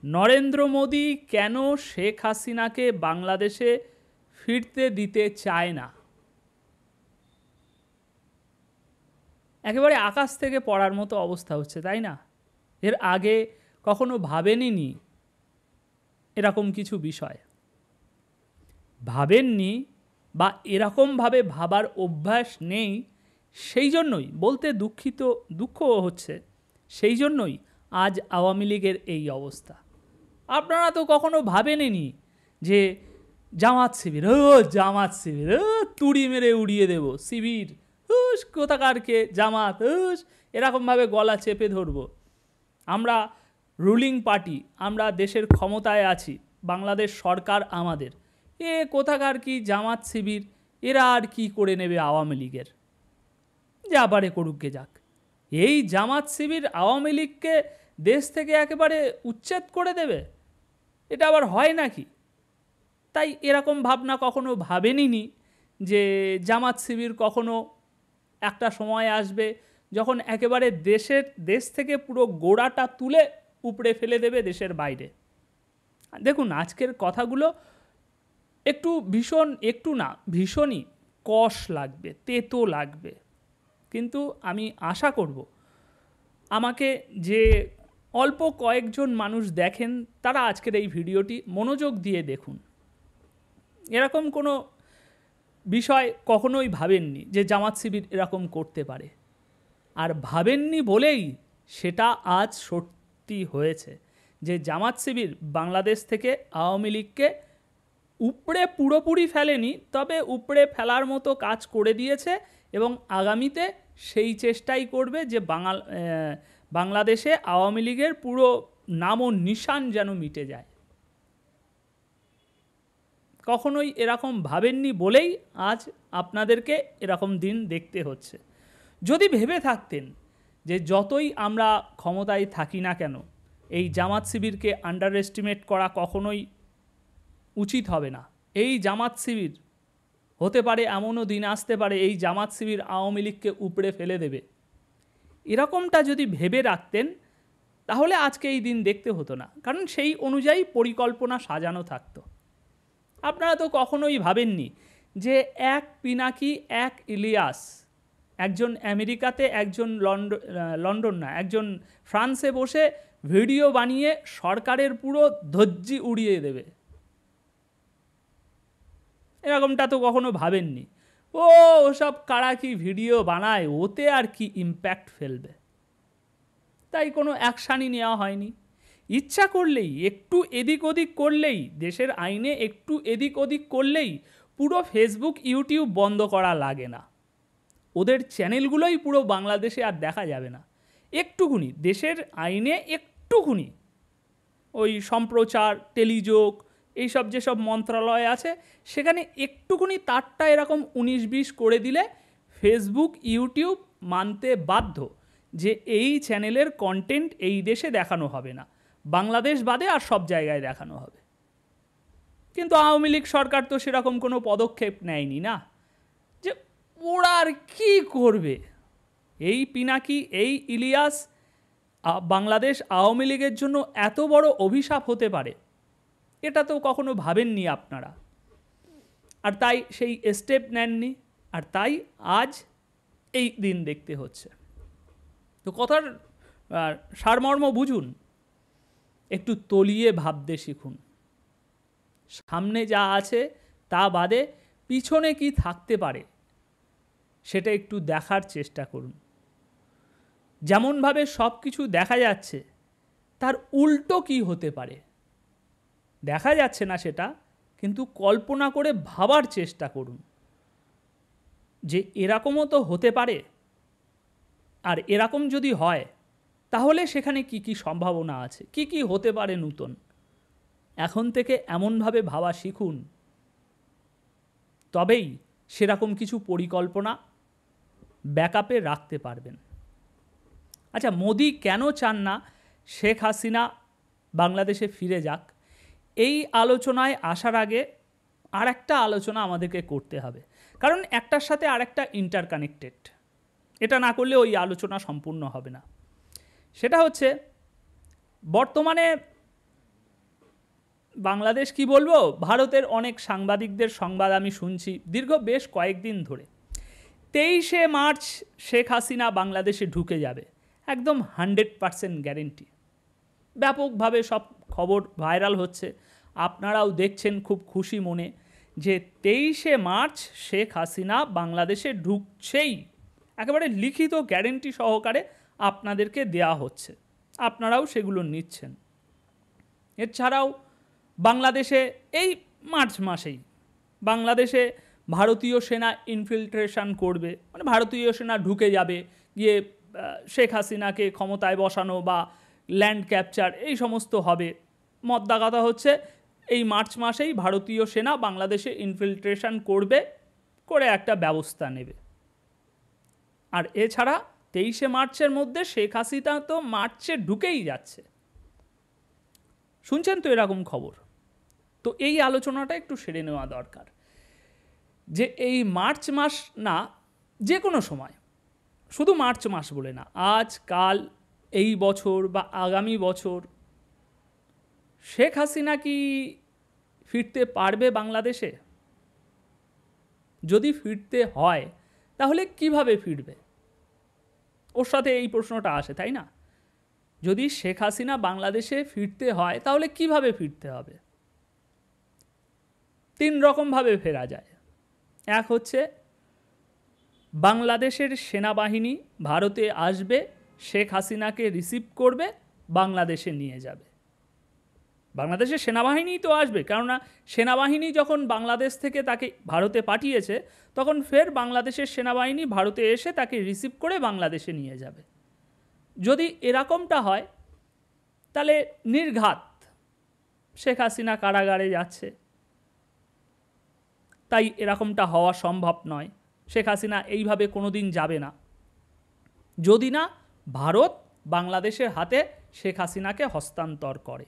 নরেন্দ্র মোদী কেন শেখ হাসিনাকে বাংলাদেশে ফিরতে দিতে চায় না? একেবারে আকাশ থেকে পড়ার মতো অবস্থা হচ্ছে, তাই না? এর আগে কখনো ভাবেননি এরকম কিছু বিষয়, ভাবেননি বা এরকমভাবে ভাবার অভ্যাস নেই। সেই জন্যই বলতে দুঃখ হচ্ছে, সেই জন্যই আজ আওয়ামী লীগের এই অবস্থা। আপনারা তো কখনো ভাবেননি যে জামাত শিবির, জামাত শিবির, তুড়ি মেরে উড়িয়ে দেব শিবির, কোথাকারকে জামাত, এরকমভাবে গলা চেপে ধরবো। আমরা রুলিং পার্টি, আমরা দেশের ক্ষমতায় আছি, বাংলাদেশ সরকার আমাদের, কোথাকার কি জামাত শিবির, এরা আর কি করে নেবে আওয়ামী লীগের, যা পারে করুককে যাক। এই জামাত শিবির আওয়ামী লীগকে দেশ থেকে একেবারে উচ্ছেদ করে দেবে, এটা আবার হয় নাকি? তাই এরকম ভাবনা কখনো ভাবেনি যে জামাত শিবির কখনো একটা সময় আসবে যখন একেবারে দেশ থেকে পুরো গোড়াটা তুলে উপড়ে ফেলে দেবে দেশের বাইরে। দেখুন, আজকের কথাগুলো ভীষণই কষ লাগবে, তেতো লাগবে, কিন্তু আমি আশা করব আমাকে যে অল্প কয়েকজন মানুষ দেখেন তারা আজকের এই ভিডিওটি মনোযোগ দিয়ে দেখুন। এরকম কোনো বিষয় কখনোই ভাবেননি যে জামাত শিবির এরকম করতে পারে, আর ভাবেননি বলেই সেটা আজ সত্যি হয়েছে যে জামাত শিবির বাংলাদেশ থেকে আওয়ামী লীগকে উপড়ে পুরোপুরি ফেলেনি, তবে উপড়ে ফেলার মতো কাজ করে দিয়েছে এবং আগামীতে সেই চেষ্টাই করবে যে বাংলাদেশে আওয়ামী লীগের পুরো নাম ও নিশান যেন মিটে যায়। কখনোই এরকম ভাবেননি বলেই আজ আপনাদেরকে এরকম দিন দেখতে হচ্ছে। যদি ভেবে থাকতেন যে যতই আমরা ক্ষমতায় থাকি না কেন এই জামাত শিবিরকে আন্ডার এস্টিমেট করা কখনোই উচিত হবে না, এই জামাত শিবির হতে পারে, এমনও দিন আসতে পারে এই জামাত শিবির আওয়ামী লীগকে উপড়ে ফেলে দেবে, এরকমটা যদি ভেবে রাখতেন তাহলে আজকে এই দিন দেখতে হতো না, কারণ সেই অনুযায়ী পরিকল্পনা সাজানো থাকতো। আপনারা তো কখনোই ভাবেননি যে এক পিনাকি এক ইলিয়াস, একজন আমেরিকাতে, একজন একজন ফ্রান্সে বসে ভিডিও বানিয়ে সরকারের পুরো ধজ্জি উড়িয়ে দেবে, এরকমটা তো কখনো ভাবেননি। ওসব কারা কি ভিডিও বানায়, ওতে আর কি ইম্প্যাক্ট ফেলবে, তাই কোনো অ্যাকশানই নেওয়া হয়নি। ইচ্ছা করলেই একটু এদিক ওদিক করলেই, দেশের আইনে একটু এদিক ওদিক করলেই পুরো ফেসবুক ইউটিউব বন্ধ করা লাগে না, ওদের চ্যানেলগুলোই পুরো বাংলাদেশে আর দেখা যাবে না। একটুখানি দেশের আইনে একটুখানি ওই সম্প্রচার, টেলিযোগ, এইসব যেসব মন্ত্রণালয় আছে সেখানে একটুখানি তারটা এরকম 19-20 করে দিলে ফেসবুক ইউটিউব মানতে বাধ্য যে এই চ্যানেলের কন্টেন্ট এই দেশে দেখানো হবে না, বাংলাদেশ বাদে আর সব জায়গায় দেখানো হবে। কিন্তু আওয়ামী লীগ সরকার তো সেরকম কোনো পদক্ষেপ নেয়নি না, যে ওরা আর কী করবে। এই পিনাকি, এই ইলিয়াস বাংলাদেশ আওয়ামী লীগের জন্য এত বড় অভিশাপ হতে পারে, এটা তো কখনো ভাবেননি আপনারা, আর তাই সেই স্টেপ নেননি, আর তাই আজ এই দিন দেখতে হচ্ছে। তো কথার সারমর্ম বুঝুন, একটু তলিয়ে ভাবতে শিখুন, সামনে যা আছে তা বাদে পিছনে কি থাকতে পারে সেটা একটু দেখার চেষ্টা করুন। যেমনভাবে সব কিছু দেখা যাচ্ছে তার উল্টো কি হতে পারে দেখা যাচ্ছে না সেটা, কিন্তু কল্পনা করে ভাবার চেষ্টা করুন যে এরকমও তো হতে পারে, আর এরকম যদি হয় তাহলে সেখানে কি কি সম্ভাবনা আছে, কি কি হতে পারে নতুন। এখন থেকে এমনভাবে ভাবা শিখুন, তবেই সেরকম কিছু পরিকল্পনা ব্যাকআপে রাখতে পারবেন। আচ্ছা, মোদি কেন চান না শেখ হাসিনা বাংলাদেশে ফিরে যাক, এই আলোচনায় আসার আগে আর একটা আলোচনা আমাদেরকে করতে হবে, কারণ একটার সাথে আরেকটা ইন্টারকানেক্টেড, এটা না করলে ওই আলোচনা সম্পূর্ণ হবে না। সেটা হচ্ছে বর্তমানে বাংলাদেশ কি বলবো, ভারতের অনেক সাংবাদিকদের সংবাদ আমি শুনছি দীর্ঘ বেশ কয়েকদিন ধরে, 23শে মার্চ শেখ হাসিনা বাংলাদেশে ঢুকে যাবে, একদম 100% গ্যারেন্টি। ব্যাপকভাবে সব খবর ভাইরাল হচ্ছে, আপনারাও দেখছেন খুব খুশি মনে যে 23শে মার্চ শেখ হাসিনা বাংলাদেশে ঢুকছেই, একেবারে লিখিত গ্যারেন্টি সহকারে আপনাদেরকে দেয়া হচ্ছে, আপনারাও সেগুলো নিচ্ছেন। এছাড়াও বাংলাদেশে এই মার্চ মাসেই বাংলাদেশে ভারতীয় সেনা ইনফিল্ট্রেশন করবে, মানে ভারতীয় সেনা ঢুকে যাবে, গিয়ে শেখ হাসিনাকে ক্ষমতায় বসানো বা ল্যান্ড ক্যাপচার এই সমস্ত হবে। মদ্দা কথা হচ্ছে এই মার্চ মাসেই ভারতীয় সেনা বাংলাদেশে ইনফিল্ট্রেশন করবে, করে একটা ব্যবস্থা নেবে। আর এছাড়া 23শে মার্চের মধ্যে শেখ হাসিনা তো মার্চে ঢুকেই যাচ্ছে, শুনছেন তো এরকম খবর। তো এই আলোচনাটা একটু সেরে নেওয়া দরকার যে এই মার্চ মাস না, যে কোনো সময়, শুধু মার্চ মাস বলে না, আজ কাল এই বছর বা আগামী বছর শেখ হাসিনা কি ফিরতে পারবে বাংলাদেশে? যদি ফিরতে হয় তাহলে কিভাবে ফিরবে? ওর সাথে এই প্রশ্নটা আসে, তাই না? যদি শেখ হাসিনা বাংলাদেশে ফিরতে হয় তাহলে কিভাবে ফিরতে হবে? 3 রকমভাবে ফেরা যায়। এক হচ্ছে বাংলাদেশের সেনাবাহিনী ভারতে আসবে, শেখ হাসিনাকে রিসিভ করবে, বাংলাদেশে নিয়ে যাবে। বাংলাদেশের সেনাবাহিনী তো আসবে, কেননা সেনাবাহিনী যখন বাংলাদেশ থেকে তাকে ভারতে পাঠিয়েছে তখন ফের বাংলাদেশের সেনাবাহিনী ভারতে এসে তাকে রিসিভ করে বাংলাদেশে নিয়ে যাবে। যদি এরকমটা হয় তাহলে নির্ঘাত শেখ হাসিনা কারাগারে যাচ্ছে, তাই এরকমটা হওয়া সম্ভব নয়। শেখ হাসিনা এইভাবে কোনো দিন যাবে না যদি না ভারত বাংলাদেশের হাতে শেখ হাসিনাকে হস্তান্তর করে,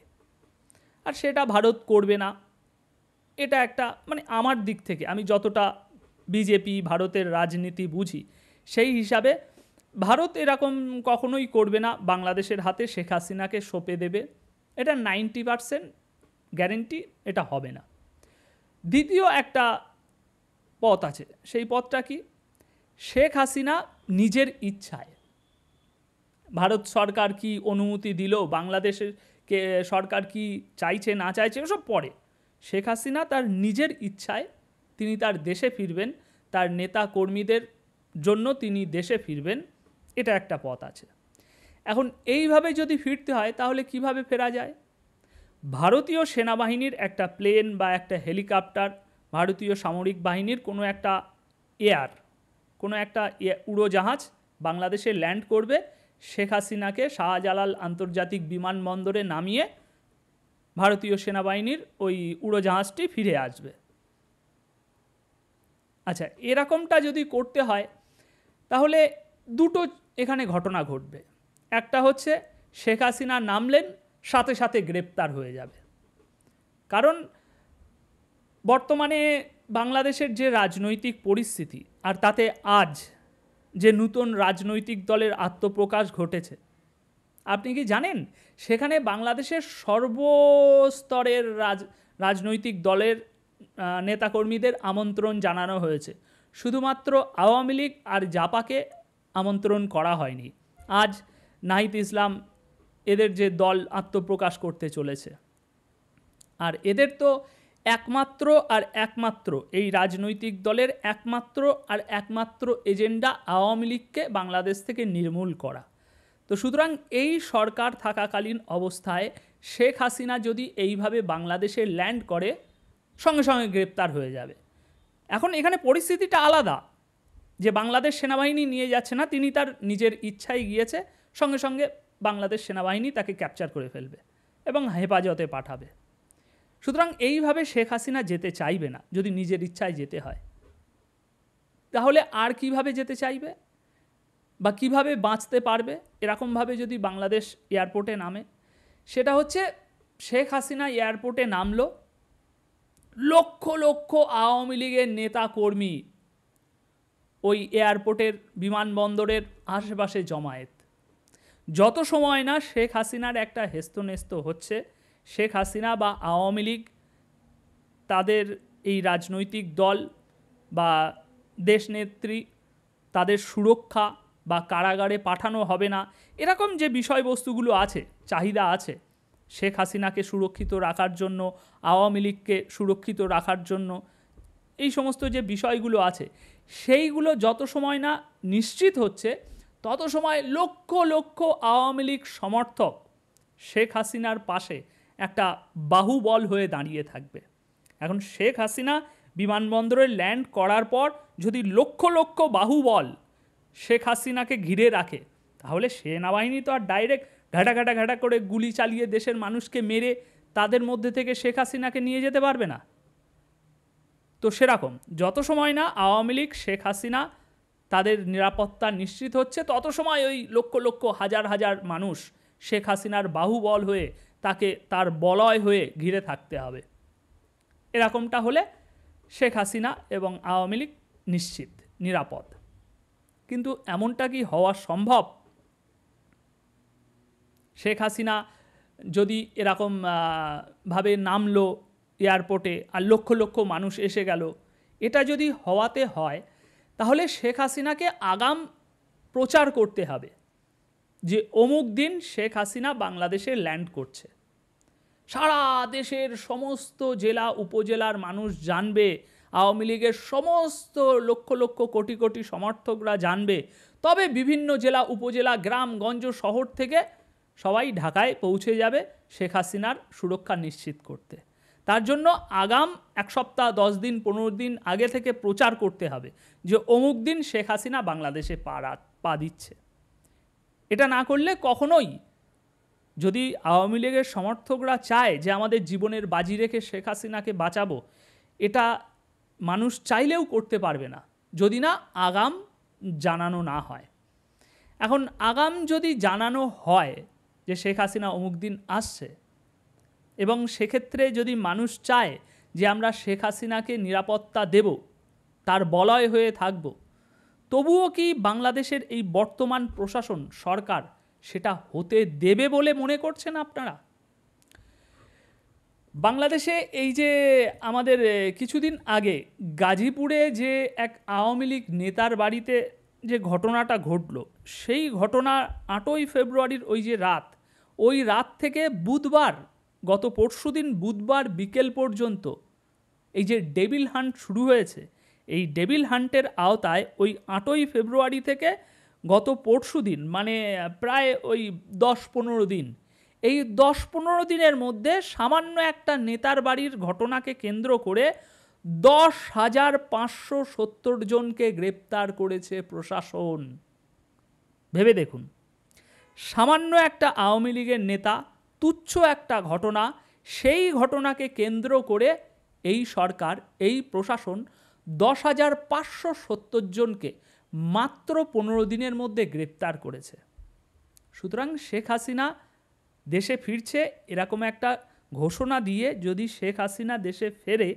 আর সেটা ভারত করবে না। এটা একটা, মানে আমার দিক থেকে আমি যতটা বিজেপি ভারতের রাজনীতি বুঝি সেই হিসাবে ভারত এরকম কখনোই করবে না, বাংলাদেশের হাতে শেখ হাসিনাকে সঁপে দেবে, এটা 90% গ্যারেন্টি, এটা হবে না। দ্বিতীয় একটা পথ আছে, সেই পথটা কি? শেখ হাসিনা নিজের ইচ্ছায়, ভারত সরকার কি অনুমতি দিল, বাংলাদেশের সরকার কি চাইছে না চাইছে ওসব পরে, শেখ হাসিনা তার নিজের ইচ্ছায় তিনি তার দেশে ফিরবেন, তার নেতা কর্মীদের জন্য তিনি দেশে ফিরবেন, এটা একটা পথ আছে। এখন এইভাবে যদি ফিরতে হয় তাহলে কিভাবে ফেরা যায়? ভারতীয় সেনাবাহিনীর একটা প্লেন বা একটা হেলিকপ্টার, ভারতীয় সামরিক বাহিনীর কোনো একটা উড়োজাহাজ বাংলাদেশে ল্যান্ড করবে, শেখ হাসিনাকে শাহজালাল আন্তর্জাতিক বিমানবন্দরে নামিয়ে ভারতীয় সেনাবাহিনীর ওই উড়োজাহাজটি ফিরে আসবে। আচ্ছা, এরকমটা যদি করতে হয় তাহলে দুটো এখানে ঘটনা ঘটবে। একটা হচ্ছে শেখ হাসিনা নামলেন, সাথে সাথে গ্রেপ্তার হয়ে যাবে, কারণ বর্তমানে বাংলাদেশের যে রাজনৈতিক পরিস্থিতি, আর তাতে আজ যে নতুন রাজনৈতিক দলের আত্মপ্রকাশ ঘটেছে, আপনি কি জানেন সেখানে বাংলাদেশের সর্বস্তরের রাজনৈতিক দলের নেতাকর্মীদের আমন্ত্রণ জানানো হয়েছে, শুধুমাত্র আওয়ামী লীগ আর জাপাকে আমন্ত্রণ করা হয়নি। আজ নাহিদ ইসলাম এদের যে দল আত্মপ্রকাশ করতে চলেছে, আর এদের তো একমাত্র এই রাজনৈতিক দলের একমাত্র এজেন্ডা আওয়ামী লীগকে বাংলাদেশ থেকে নির্মূল করা। তো সুতরাং এই সরকার থাকাকালীন অবস্থায় শেখ হাসিনা যদি এইভাবে বাংলাদেশে ল্যান্ড করে, সঙ্গে সঙ্গে গ্রেপ্তার হয়ে যাবে। এখন এখানে পরিস্থিতিটা আলাদা, যে বাংলাদেশ সেনাবাহিনী নিয়ে যাচ্ছে না, তিনি তার নিজের ইচ্ছায় গিয়েছে, সঙ্গে সঙ্গে বাংলাদেশ সেনাবাহিনী তাকে ক্যাপচার করে ফেলবে এবং হেফাজতে পাঠাবে। সুতরাং এইভাবে শেখ হাসিনা যেতে চাইবে না যদি নিজের ইচ্ছায় যেতে হয়। তাহলে আর কিভাবে যেতে চাইবে বা কিভাবে বাঁচতে পারবে এরকমভাবে যদি বাংলাদেশ এয়ারপোর্টে নামে? সেটা হচ্ছে শেখ হাসিনা এয়ারপোর্টে নামলো, লক্ষ লক্ষ আওয়ামী লীগের নেতা কর্মী ওই এয়ারপোর্টের বিমানবন্দরের আশেপাশে জমায়েত। যত সময় না শেখ হাসিনার একটা হেস্তনেস্ত হচ্ছে, শেখ হাসিনা বা আওয়ামী লীগ তাদের এই রাজনৈতিক দল বা দেশনেত্রী তাদের সুরক্ষা বা কারাগারে পাঠানো হবে না, এরকম যে বিষয়বস্তুগুলো আছে, চাহিদা আছে শেখ হাসিনাকে সুরক্ষিত রাখার জন্য, আওয়ামী লীগকে সুরক্ষিত রাখার জন্য, এই সমস্ত যে বিষয়গুলো আছে সেইগুলো যত সময় না নিশ্চিত হচ্ছে তত সময় লক্ষ লক্ষ আওয়ামী লীগ সমর্থক শেখ হাসিনার পাশে একটা বাহুবল হয়ে দাঁড়িয়ে থাকবে। এখন শেখ হাসিনা বিমানবন্দরে ল্যান্ড করার পর যদি লক্ষ লক্ষ বাহুবল শেখ হাসিনাকে ঘিরে রাখে, তাহলে সেনাবাহিনী তো আর ডাইরেক্ট ঘাটা করে গুলি চালিয়ে দেশের মানুষকে মেরে তাদের মধ্যে থেকে শেখ হাসিনাকে নিয়ে যেতে পারবে না। তো সেরকম যত সময় না আওয়ামী লীগ শেখ হাসিনা তাদের নিরাপত্তা নিশ্চিত হচ্ছে, তত সময় ওই লক্ষ লক্ষ হাজার হাজার মানুষ শেখ হাসিনার বাহুবল হয়ে তাকে তার বলয় হয়ে ঘিরে থাকতে হবে। এরকমটা হলে শেখ হাসিনা এবং আওয়ামী লীগ নিশ্চিত নিরাপদ। কিন্তু এমনটা কি হওয়া সম্ভব? শেখ হাসিনা যদি এরকম ভাবে নামলো এয়ারপোর্টে আর লক্ষ লক্ষ মানুষ এসে গেল, এটা যদি হওয়াতে হয় তাহলে শেখ হাসিনাকে আগাম প্রচার করতে হবে যে অমুক দিন শেখ হাসিনা বাংলাদেশে ল্যান্ড করছে। সারা দেশের সমস্ত জেলা উপজেলার মানুষ জানবে, আওয়ামী লীগের সমস্ত লক্ষ লক্ষ কোটি কোটি সমর্থকরা জানবে, তবে বিভিন্ন জেলা উপজেলা গ্রামগঞ্জ শহর থেকে সবাই ঢাকায় পৌঁছে যাবে শেখ হাসিনার সুরক্ষা নিশ্চিত করতে। তার জন্য আগাম 1 সপ্তাহ 10 দিন 15 দিন আগে থেকে প্রচার করতে হবে যে অমুক দিন শেখ হাসিনা বাংলাদেশে পা দিচ্ছে। এটা না করলে কখনোই, যদি আওয়ামী লীগের সমর্থকরা চায় যে আমাদের জীবনের বাজি রেখে শেখ হাসিনাকে বাঁচাবো, এটা মানুষ চাইলেও করতে পারবে না যদি না আগাম জানানো না হয়। এখন আগাম যদি জানানো হয় যে শেখ হাসিনা অমুক দিন আসছে, এবং সেক্ষেত্রে যদি মানুষ চায় যে আমরা শেখ হাসিনাকে নিরাপত্তা দেব, তার বলয় হয়ে থাকব, তবুও কি বাংলাদেশের এই বর্তমান প্রশাসন সরকার সেটা হতে দেবে বলে মনে করছেন আপনারা? বাংলাদেশে এই যে আমাদের কিছুদিন আগে গাজীপুরে যে এক আওয়ামী লীগ নেতার বাড়িতে যে ঘটনাটা ঘটল, সেই ঘটনা 8ই ফেব্রুয়ারির ওই রাত থেকে বুধবার, গত পরশুদিন বুধবার বিকেল পর্যন্ত এই যে ডেভিল হান্ট শুরু হয়েছে, এই ডেভিল হান্টের আওতায় ওই 8ই ফেব্রুয়ারি থেকে গত পরশুদিন, মানে প্রায় ওই 10-15 দিন, এই 10-15 দিনের মধ্যে সামান্য একটা নেতার বাড়ির ঘটনাকে কেন্দ্র করে 10,570 জনকে গ্রেপ্তার করেছে প্রশাসন। ভেবে দেখুন, সামান্য একটা আওয়ামী লীগের নেতা, তুচ্ছ একটা ঘটনা, সেই ঘটনাকে কেন্দ্র করে এই সরকার, এই প্রশাসন 10,570 জনকে মাত্র 15 দিনের মধ্যে গ্রেপ্তার করেছে। সুতরাং শেখ হাসিনা দেশে ফিরছে এরকম একটা ঘোষণা দিয়ে যদি শেখ হাসিনা দেশে ফেরে,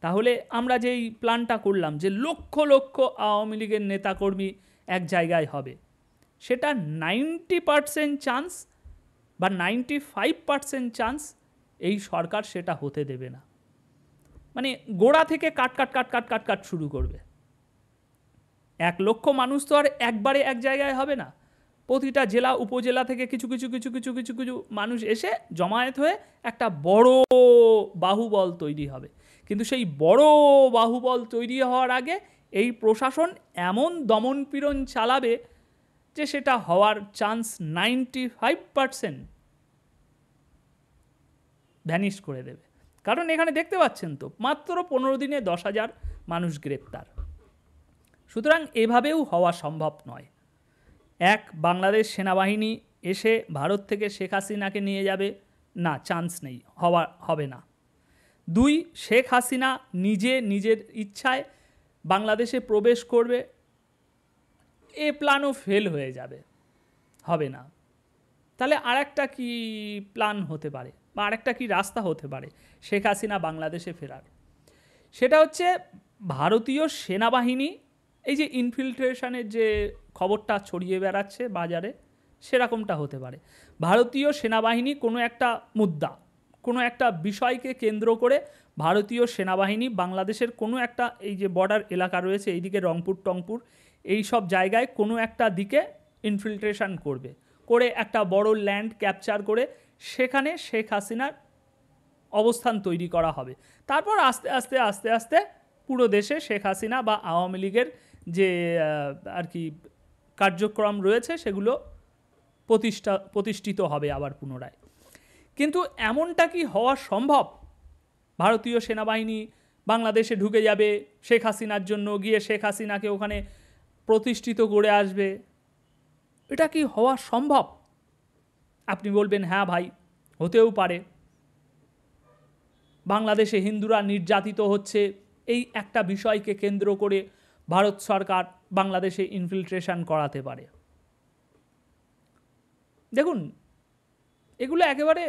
তাহলে আমরা যেই প্ল্যানটা করলাম যে লক্ষ লক্ষ আওয়ামী লীগের নেতাকর্মী এক জায়গায় হবে, সেটা 90% চান্স বা 95% চান্স এই সরকার সেটা হতে দেবে না। মানে গোড়া থেকে কাট শুরু করবে। 1 লক্ষ মানুষ তো আর একবারে এক জায়গায় হবে না, প্রতিটা জেলা উপজেলা থেকে কিছু কিছু মানুষ এসে জমায়েত হয়ে একটা বড় বাহুবল তৈরি হবে। কিন্তু সেই বড় বাহুবল তৈরি হওয়ার আগে এই প্রশাসন এমন দমনপীড়ন চালাবে যে সেটা হওয়ার চান্স 95% ভ্যানিশ করে দেবে। কারণ এখানে দেখতে পাচ্ছেন তো, মাত্র 15 দিনে 10,000 মানুষ গ্রেপ্তার। সুতরাং এভাবেও হওয়া সম্ভব নয়। এক, বাংলাদেশ সেনাবাহিনী এসে ভারত থেকে শেখ হাসিনাকে নিয়ে যাবে, না, চান্স নেই, হবে না। 2, শেখ হাসিনা নিজের ইচ্ছায় বাংলাদেশে প্রবেশ করবে, এ প্ল্যানও ফেল হয়ে যাবে, হবে না। তাহলে আরেকটা কি প্ল্যান হতে পারে বা আরেকটা কি রাস্তা হতে পারে শেখ হাসিনা বাংলাদেশে ফেরার? সেটা হচ্ছে ভারতীয় সেনাবাহিনী, এই যে ইনফিলট্রেশনের যে খবরটা ছড়িয়ে বেড়াচ্ছে বাজারে, সেরকমটা হতে পারে। ভারতীয় সেনাবাহিনী কোনো একটা মুদ্রা, কোনো একটা বিষয়কে কেন্দ্র করে ভারতীয় সেনাবাহিনী বাংলাদেশের কোনো একটা এই যে বর্ডার এলাকা রয়েছে এইদিকে রংপুর টংপুর এই সব জায়গায় কোনো একটা দিকে ইনফিল্ট্রেশন করবে, করে একটা বড় ল্যান্ড ক্যাপচার করে সেখানে শেখ হাসিনার অবস্থান তৈরি করা হবে। তারপর আস্তে আস্তে আস্তে আস্তে পুরো দেশে শেখ হাসিনা বা আওয়ামী লীগের যে আর কি কার্যক্রম রয়েছে সেগুলো প্রতিষ্ঠিত হবে আবার পুনরায়। কিন্তু এমনটা কি হওয়া সম্ভব? ভারতীয় সেনাবাহিনী বাংলাদেশে ঢুকে যাবে শেখ হাসিনার জন্য, গিয়ে শেখ হাসিনাকে ওখানে প্রতিষ্ঠিত করে আসবে, এটা কি হওয়া সম্ভব? আপনি বলবেন হ্যাঁ ভাই, হতেও পারে। বাংলাদেশে হিন্দুরা নির্যাতিত হচ্ছে, এই একটা বিষয়কে কেন্দ্র করে ভারত সরকার বাংলাদেশে ইনফিল্ট্রেশন করাতে পারে। দেখুন, এগুলো একেবারে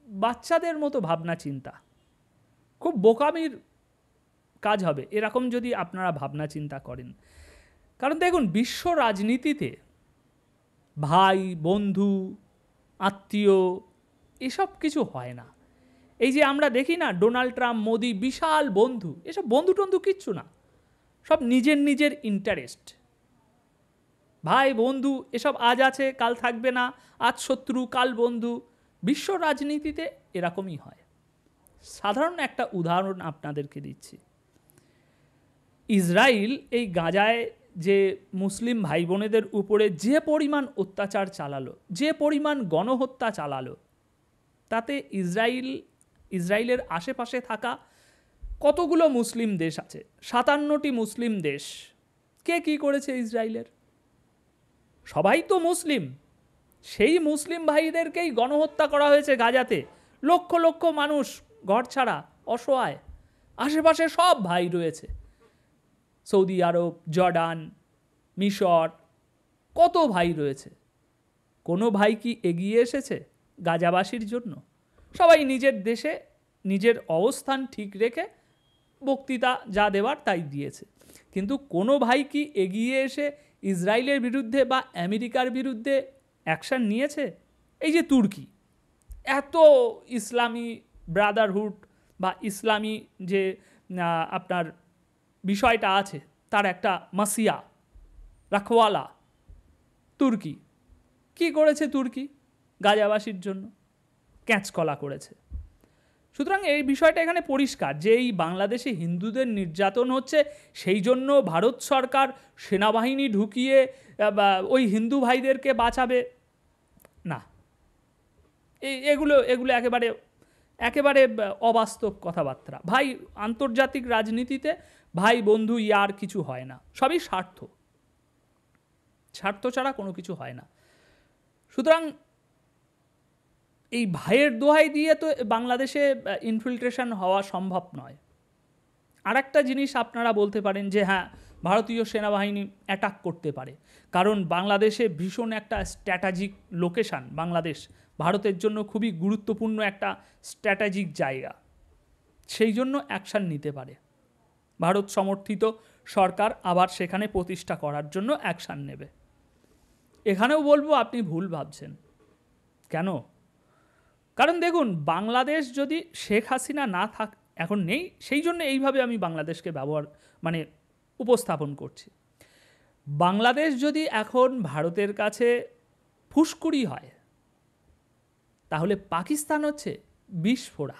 বাচ্চাদের মতো ভাবনা চিন্তা, খুব বোকামির কাজ হবে এরকম যদি আপনারা ভাবনা চিন্তা করেন। কারণ দেখুন, বিশ্ব রাজনীতিতে ভাই বন্ধু আত্মীয় এসব কিছু হয় না। এই যে আমরা দেখি না ডোনাল্ড ট্রাম্প মোদি বিশাল বন্ধু, এসব বন্ধু টন্ধু কিচ্ছু না, সব নিজের নিজের ইন্টারেস্ট। ভাই বন্ধু এসব আজ আছে কাল থাকবে না, আজ শত্রু কাল বন্ধু। বিশ্ব রাজনীতিতে এরকমই হয়। সাধারণ একটা উদাহরণ আপনাদেরকে দিচ্ছি। ইসরায়েল এই গাজায় যে মুসলিম ভাই বোনেদের উপরে যে পরিমাণ অত্যাচার চালালো, যে পরিমাণ গণহত্যা চালালো, তাতে ইসরায়েলের আশেপাশে থাকা কতগুলো মুসলিম দেশ আছে, 57টি মুসলিম দেশ। কে কি করেছে ইসরায়েলের? সবাই তো মুসলিম। সেই মুসলিম ভাইদেরকেই গণহত্যা করা হয়েছে গাজাতে। লক্ষ লক্ষ মানুষ ঘর ছাড়া অসহায়, আশেপাশে সব ভাই রয়েছে, সৌদি আরব, জর্ডান, মিশর, কত ভাই রয়েছে। কোনো ভাই কি এগিয়ে এসেছে গাজাবাসীর জন্য? সবাই নিজের দেশে নিজের অবস্থান ঠিক রেখে বক্তৃতা যা দেওয়ার তাই দিয়েছে। কিন্তু কোনো ভাই কি এগিয়ে এসে ইসরায়েলের বিরুদ্ধে বা আমেরিকার বিরুদ্ধে অ্যাকশান নিয়েছে? এই যে তুর্কি, এত ইসলামী ব্রাদারহুড বা ইসলামী যে আপনার বিষয়টা আছে, তার একটা মাসিয়া রাখওয়ালা তুর্কি, কি করেছে তুর্কি গাজাবাসীর জন্য? ক্যাঁচকলা করেছে। সুতরাং এই বিষয়টা এখানে পরিষ্কার যে এই বাংলাদেশে হিন্দুদের নির্যাতন হচ্ছে, সেই জন্য ভারত সরকার সেনাবাহিনী ঢুকিয়ে ওই হিন্দু ভাইদেরকে বাঁচাবে না। এগুলো একেবারে অবাস্তব কথাবার্তা। ভাই, আন্তর্জাতিক রাজনীতিতে ভাই বন্ধু ইয়ার কিছু হয় না, সবই স্বার্থ ছাড়া কোনো কিছু হয় না। সুতরাং এই ভাইয়ের দোহাই দিয়ে তো বাংলাদেশে ইনফিল্ট্রেশন হওয়া সম্ভব নয়। আর একটা জিনিস আপনারা বলতে পারেন যে হ্যাঁ, ভারতীয় সেনাবাহিনী অ্যাটাক করতে পারে, কারণ বাংলাদেশে ভীষণ একটা স্ট্র্যাটেজিক লোকেশান। বাংলাদেশ ভারতের জন্য খুবই গুরুত্বপূর্ণ একটা স্ট্র্যাটেজিক জায়গা, সেই জন্য অ্যাকশান নিতে পারে। ভারত সমর্থিত সরকার আবার সেখানে প্রতিষ্ঠা করার জন্য অ্যাকশান নেবে। এখানেও বলবো আপনি ভুল ভাবছেন। কেন? কারণ দেখুন, বাংলাদেশ যদি শেখ হাসিনা না এখন নেই, সেই জন্য এইভাবে আমি বাংলাদেশকে উপস্থাপন করছি। বাংলাদেশ যদি এখন ভারতের কাছে ফুসকুড়ি হয়, তাহলে পাকিস্তান হচ্ছে বিস্ফোরা।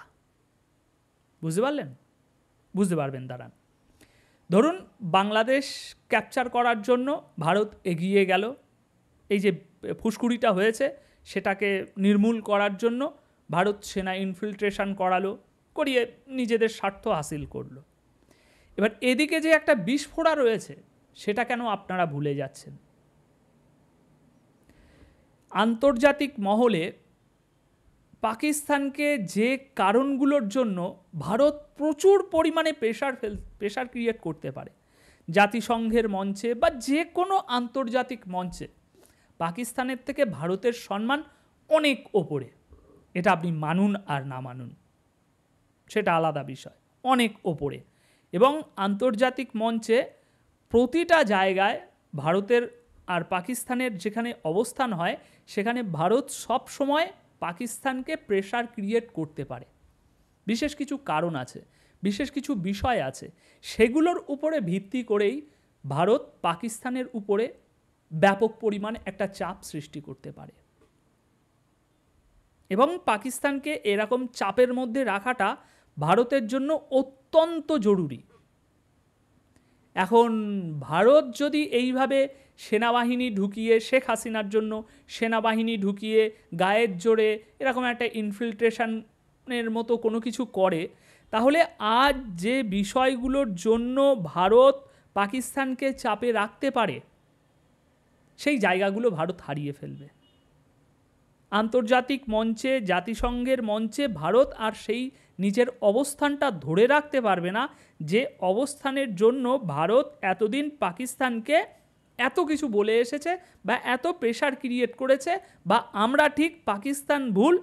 বুঝতে পারলেন? বুঝতে পারবেন, দাঁড়ান। ধরুন বাংলাদেশ ক্যাপচার করার জন্য ভারত এগিয়ে গেল, এই যে ফুসকুড়িটা হয়েছে সেটাকে নির্মূল করার জন্য ভারত সেনা ইনফিল্ট্রেশন করিয়ে নিজেদের স্বার্থ হাসিল করলো। এবার এদিকে যে একটা বিস্ফোরা রয়েছে, সেটা কেন আপনারা ভুলে যাচ্ছেন? আন্তর্জাতিক মহলে পাকিস্তানকে যে কারণগুলোর জন্য ভারত প্রচুর পরিমাণে প্রেশার ক্রিয়েট করতে পারে, জাতিসংঘের মঞ্চে বা যে কোনো আন্তর্জাতিক মঞ্চে পাকিস্তানের থেকে ভারতের সম্মান অনেক ওপরে। এটা আপনি মানুন আর না মানুন, সেটা আলাদা বিষয়, অনেক ওপরে। এবং আন্তর্জাতিক মঞ্চে প্রতিটা জায়গায় ভারতের আর পাকিস্তানের যেখানে অবস্থান হয়, সেখানে ভারত সব সময় পাকিস্তানকে প্রেশার ক্রিয়েট করতে পারে। বিশেষ কিছু কারণ আছে, বিশেষ কিছু বিষয় আছে, সেগুলোর উপরে ভিত্তি করেই ভারত পাকিস্তানের উপরে ব্যাপক পরিমাণে একটা চাপ সৃষ্টি করতে পারে। এবং পাকিস্তানকে এরকম চাপের মধ্যে রাখাটা ভারতের জন্য অত্যন্ত জরুরি। এখন ভারত যদি এইভাবে সেনাবাহিনী ঢুকিয়ে, শেখ হাসিনার জন্য সেনাবাহিনী ঢুকিয়ে গায়ের জোরে এরকম একটা ইনফিল্ট্রেশনের মতো কোনো কিছু করে, তাহলে আজ যে বিষয়গুলোর জন্য ভারত পাকিস্তানকে চাপে রাখতে পারে সেই জায়গাগুলো ভারত হারিয়ে ফেলবে। আন্তর্জাতিক মঞ্চে, জাতিসংঘের মঞ্চে ভারত আর সেই নিজের অবস্থানটা ধরে রাখতে পারবে না, যে অবস্থানের জন্য ভারত এতদিন পাকিস্তানকে এত কিছু বলে এসেছে বা এত প্রেশার ক্রিয়েট করেছে, বা আমরা ঠিক পাকিস্তান ভুল,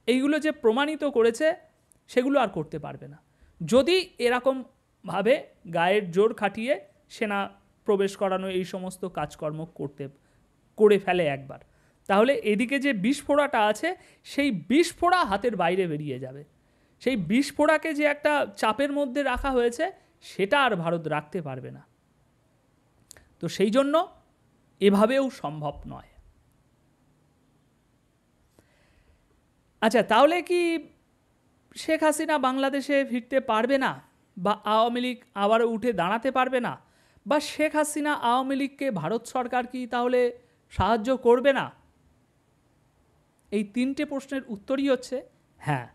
এইগুলো যে প্রমাণিত করেছে সেগুলো আর করতে পারবে না। যদি এরকমভাবে গায়ের জোর খাটিয়ে সেনা প্রবেশ করানো এই সমস্ত কাজকর্ম করে ফেলে একবার, তাহলে এদিকে যে বিস্ফোড়াটা আছে সেই বিস্ফোড়া হাতের বাইরে বেরিয়ে যাবে। সেই বিস্ফোড়াকে যে একটা চাপের মধ্যে রাখা হয়েছে সেটা আর ভারত রাখতে পারবে না। তো সেই জন্য এভাবেও সম্ভব নয়। আচ্ছা, তাহলে কি শেখ হাসিনা বাংলাদেশে ফিরতে পারবে না, বা আওয়ামী লীগ আবার উঠে দাঁড়াতে পারবে না, বা শেখ হাসিনা আওয়ামী লীগকে ভারত সরকার কি তাহলে সাহায্য করবে না? এই তিনটে প্রশ্নের উত্তরই হচ্ছে হ্যাঁ,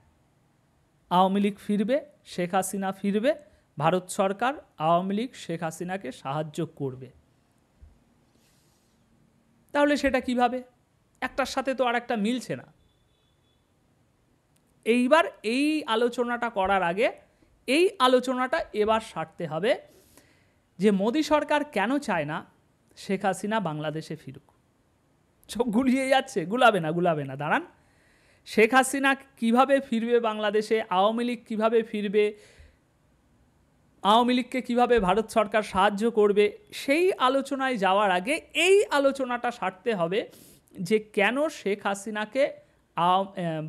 আওয়ামী লীগ ফিরবে, শেখ হাসিনা ফিরবে, ভারত সরকার আওয়ামী লীগ শেখ হাসিনাকে সাহায্য করবে। তাহলে সেটা কিভাবে? একটার সাথে তো আর একটা মিলছে না। এইবার এই আলোচনাটা করার আগে এই আলোচনাটা এবার সারতে হবে যে মোদি সরকার কেন চায় না শেখ হাসিনা বাংলাদেশে ফিরুক। চোখ গুলিয়ে যাচ্ছে, গুলাবে না, দাঁড়ান। শেখ হাসিনা কিভাবে ফিরবে বাংলাদেশে, আওয়ামী লীগ কীভাবে ফিরবে, আওয়ামী লীগকে কীভাবে ভারত সরকার সাহায্য করবে, সেই আলোচনায় যাওয়ার আগে এই আলোচনাটা সারতে হবে যে কেন শেখ হাসিনাকে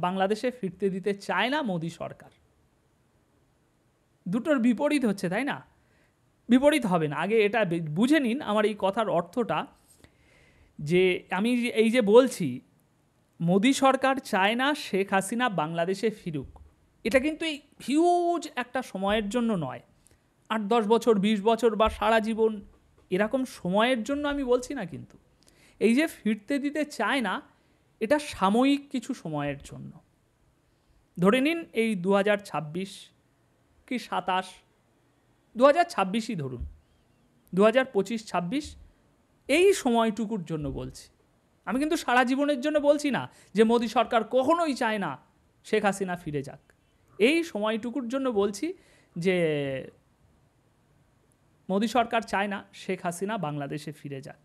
বাংলাদেশে ফিরতে দিতে চায় না মোদি সরকার। দুটোর বিপরীত হচ্ছে, তাই না? বিপরীত হবে না, আগে এটা বুঝে নিন আমার এই কথার অর্থটা। যে আমি এই যে বলছি মোদি সরকার চায় না শেখ হাসিনা বাংলাদেশে ফিরুক, এটা কিন্তু এই হিউজ একটা সময়ের জন্য নয়, 8-10 বছর, 20 বছর বা সারা জীবন এরকম সময়ের জন্য আমি বলছি না। কিন্তু এই যে ফিরতে দিতে চায় না, এটা সাময়িক কিছু সময়ের জন্য। ধরে নিন এই 2026 কি 27, 2026ই ধরুন, 2025-26 এই সময়টুকুর জন্য বলছি। আমি কিন্তু সারা জীবনের জন্য বলছি না যে মোদি সরকার কখনোই চায় না শেখ হাসিনা ফিরে যাক। এই সময়টুকুর জন্য বলছি যে মোদি সরকার চায় না শেখ হাসিনা বাংলাদেশে ফিরে যাক।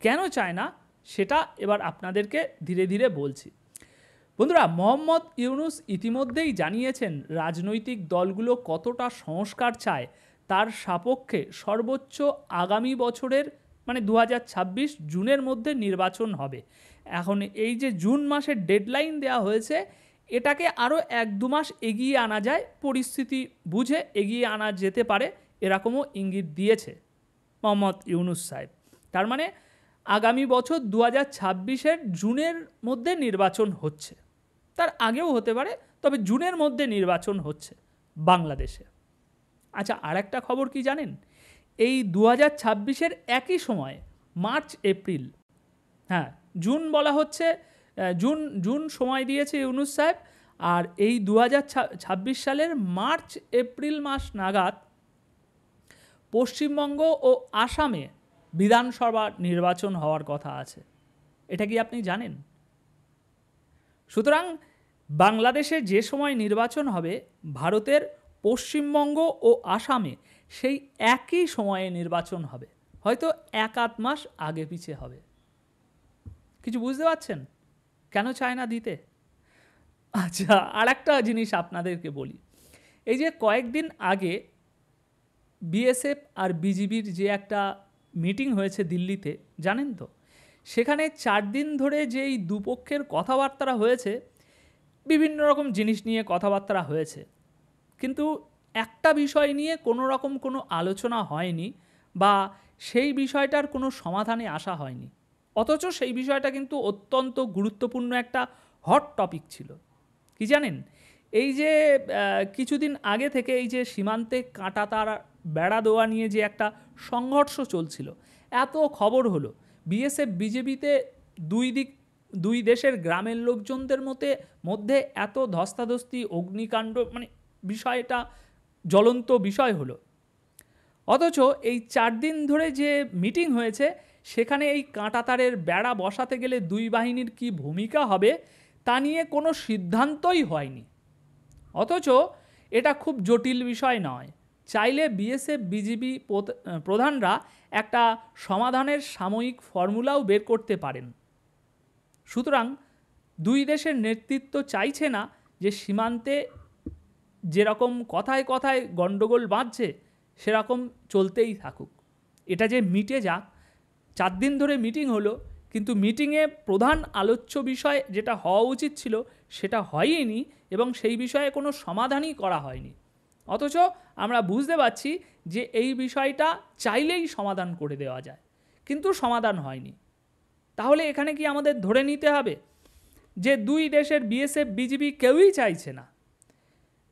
কেন চায় না সেটা এবার আপনাদেরকে ধীরে ধীরে বলছি। বন্ধুরা, মোহাম্মদ ইউনূস ইতিমধ্যেই জানিয়েছেন রাজনৈতিক দলগুলো কতটা সংস্কার চায় তার সাপেক্ষে সর্বোচ্চ আগামী বছরের মানে 2026 জুনের মধ্যে নির্বাচন হবে। এখন এই যে জুন মাসের ডেডলাইন দেওয়া হয়েছে, এটাকে আরও 1-2 মাস এগিয়ে আনা যায়, পরিস্থিতি বুঝে এগিয়ে আনা যেতে পারে, এরকমও ইঙ্গিত দিয়েছে মোহাম্মদ ইউনূস সাহেব। তার মানে আগামী বছর 2026-এর জুনের মধ্যে নির্বাচন হচ্ছে, তার আগেও হতে পারে, তবে জুনের মধ্যে নির্বাচন হচ্ছে বাংলাদেশে। আচ্ছা, আরেকটা খবর কি জানেন? এই 2026-এর একই সময়ে মার্চ এপ্রিল, হ্যাঁ জুন বলা হচ্ছে, জুন সময় দিয়েছে ইউনূস সাহেব, আর এই 2026 সালের মার্চ এপ্রিল মাস নাগাদ পশ্চিমবঙ্গ ও আসামে বিধানসভা নির্বাচন হওয়ার কথা আছে। এটা কি আপনি জানেন? সুতরাং বাংলাদেশে যে সময় নির্বাচন হবে, ভারতের পশ্চিমবঙ্গ ও আসামে সেই একই সময়ে নির্বাচন হবে, হয়তো 1-8 মাস আগে পিছিয়ে হবে। কিছু বুঝতে পারছেন কেন চায় না দিতে? আচ্ছা, আর একটা জিনিস আপনাদেরকে বলি। এই যে কয়েকদিন আগে বিএসএফ আর বিজিবির যে একটা মিটিং হয়েছে দিল্লিতে, জানেন তো? সেখানে 4 দিন ধরে যেই দুপক্ষের কথাবার্তা হয়েছে, বিভিন্ন রকম জিনিস নিয়ে কথাবার্তা হয়েছে, কিন্তু একটা বিষয় নিয়ে কোনো রকম কোনো আলোচনা হয়নি বা সেই বিষয়টার কোনো সমাধানে আসা হয়নি। অথচ সেই বিষয়টা কিন্তু অত্যন্ত গুরুত্বপূর্ণ একটা হট টপিক ছিল। কি জানেন, এই যে কিছুদিন আগে থেকে এই যে সীমান্তে কাঁটাতার বেড়া দেওয়া নিয়ে যে একটা সংঘর্ষ চলছিল, এত খবর হলো, বিএসএফ বিজেপিতে দুই দেশের গ্রামের লোকজনদের মধ্যে এত ধস্তাধস্তি, অগ্নিকাণ্ড, মানে বিষয়টা জ্বলন্ত বিষয় হলো। অথচ এই 4 দিন ধরে যে মিটিং হয়েছে, সেখানে এই কাঁটাতারের বেড়া বসাতে গেলে দুই বাহিনীর কি ভূমিকা হবে তা নিয়ে কোনো সিদ্ধান্তই হয়নি। অথচ এটা খুব জটিল বিষয় নয়, চাইলে বিএসএফ বিজিবি প্রধানরা একটা সমাধানের সাময়িক ফর্মুলাও বের করতে পারেন। সুতরাং দুই দেশের নেতৃত্ব চাইছে না যে সীমান্তে যেরকম কথায় কথায় গণ্ডগোল বাঁধছে সেরকম চলতেই থাকুক, এটা যে মিটে যাক। 4 দিন ধরে মিটিং হলো, কিন্তু মিটিংয়ে প্রধান আলোচ্য বিষয় যেটা হওয়া উচিত ছিল সেটা হয়নি এবং সেই বিষয়ে কোনো সমাধানই করা হয়নি। অথচ আমরা বুঝতে পারছি যে এই বিষয়টা চাইলেই সমাধান করে দেওয়া যায়, কিন্তু সমাধান হয়নি। তাহলে এখানে কি আমাদের ধরে নিতে হবে যে দুই দেশের বিএসএফ বিজিবি কেউই চাইছে না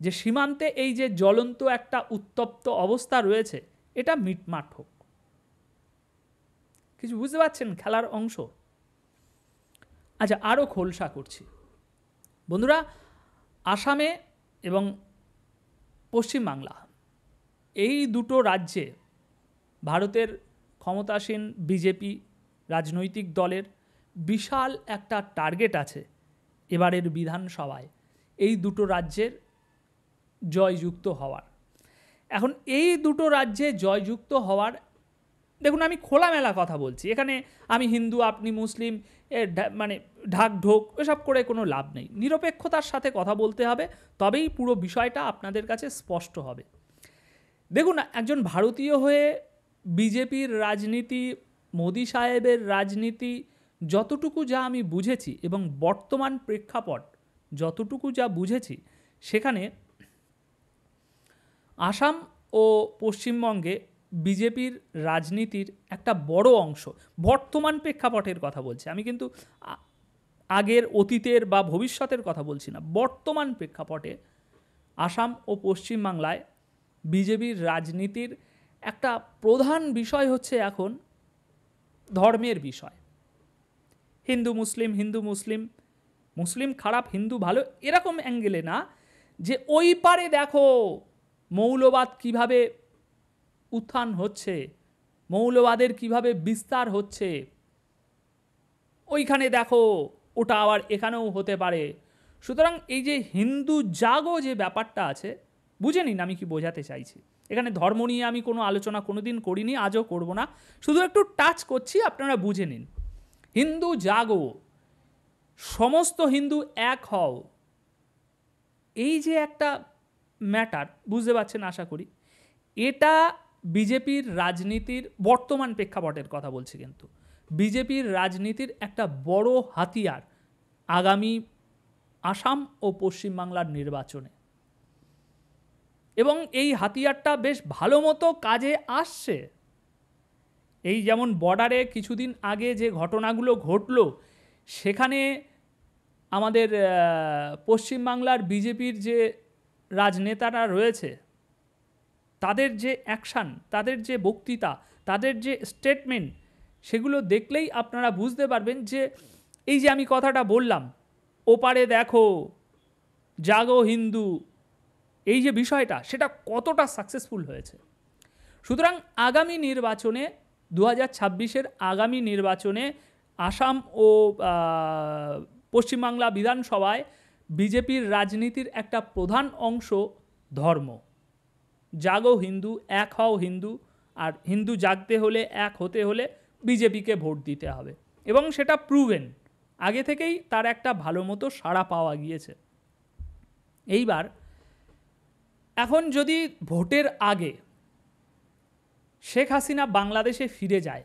যে সীমান্তে এই যে জ্বলন্ত একটা উত্তপ্ত অবস্থা রয়েছে এটা মিটমাট হোক? কিছু বুঝতে পারছেন খেলার অংশ? আচ্ছা, আরও খোলসা করছি বন্ধুরা। আসামে এবং পশ্চিমবাংলা, এই দুটো রাজ্যে ভারতের ক্ষমতাসীন বিজেপি রাজনৈতিক দলের বিশাল একটা টার্গেট আছে এবারের বিধানসভায় এই দুটো রাজ্যের জয়যুক্ত হওয়ার। এখন এই দুটো রাজ্যে জয়যুক্ত হওয়ার, দেখুন আমি খোলামেলা কথা বলছি, এখানে আমি হিন্দু আপনি মুসলিম মানে ঢাক ঢোক এসব করে কোনো লাভ নেই। নিরপেক্ষতার সাথে কথা বলতে হবে, তবেই পুরো বিষয়টা আপনাদের কাছে স্পষ্ট হবে। দেখুন, একজন ভারতীয় হয়ে বিজেপির রাজনীতি, মোদি সাহেবের রাজনীতি যতটুকু যা আমি বুঝেছি এবং বর্তমান প্রেক্ষাপট যতটুকু যা বুঝেছি, সেখানে আসাম ও পশ্চিমবঙ্গে বিজেপির রাজনীতির একটা বড় অংশ, বর্তমান প্রেক্ষাপটের কথা বলছি আমি, কিন্তু আগের অতীতের বা ভবিষ্যতের কথা বলছি না। বর্তমান প্রেক্ষাপটে আসাম ও পশ্চিমবাংলায় বিজেপির রাজনীতির একটা প্রধান বিষয় হচ্ছে এখন ধর্মের বিষয়। হিন্দু মুসলিম, হিন্দু মুসলিম, মুসলিম খারাপ হিন্দু ভালো, এরকম অ্যাঙ্গেলে না, যে ওই পারে দেখো মৌলবাদ কিভাবে উত্থান হচ্ছে, মৌলবাদের কিভাবে বিস্তার হচ্ছে, ওইখানে দেখো ওটা আবার এখানেও হতে পারে। সুতরাং এই যে হিন্দু জাগো যে ব্যাপারটা আছে, বুঝে নিন আমি কি বোঝাতে চাইছি। এখানে ধর্ম নিয়ে আমি কোনো আলোচনা কোনোদিন করিনি, আজও করব না, শুধু একটু টাচ করছি, আপনারা বুঝে নিন। হিন্দু জাগো, সমস্ত হিন্দু এক হও, এই যে একটা ম্যাটার, বুঝতে পারছেন আশা করি। এটা বিজেপির রাজনীতির বর্তমান প্রেক্ষাপটের কথা বলছি, কিন্তু বিজেপির রাজনীতির একটা বড় হাতিয়ার আগামী আসাম ও পশ্চিমবাংলার নির্বাচনে, এবং এই হাতিয়ারটা বেশ ভালো মতো কাজে আসছে। এই যেমন বর্ডারে কিছুদিন আগে যে ঘটনাগুলো ঘটল, সেখানে আমাদের পশ্চিমবাংলার বিজেপির যে রাজনেতারা রয়েছে, তাদের যে অ্যাকশান, তাদের যে বক্তৃতা, তাদের যে স্টেটমেন্ট, সেগুলো দেখলেই আপনারা বুঝতে পারবেন যে এই যে আমি কথাটা বললাম, ওপারে দেখো জাগো হিন্দু, এই যে বিষয়টা, সেটা কতটা সাকসেসফুল হয়েছে। সুতরাং আগামী নির্বাচনে 2026-এর আগামী নির্বাচনে আসাম ও পশ্চিমবাংলা বিধানসভায় বিজেপির রাজনীতির একটা প্রধান অংশ ধর্ম। জাগো হিন্দু, এক হও হিন্দু, আর হিন্দু জাগতে হলে, এক হতে হলে বিজেপিকে ভোট দিতে হবে, এবং সেটা প্রুভেন, আগে থেকেই তার একটা ভালো মতো সাড়া পাওয়া গিয়েছে। এইবার এখন যদি ভোটের আগে শেখ হাসিনা বাংলাদেশে ফিরে যায়,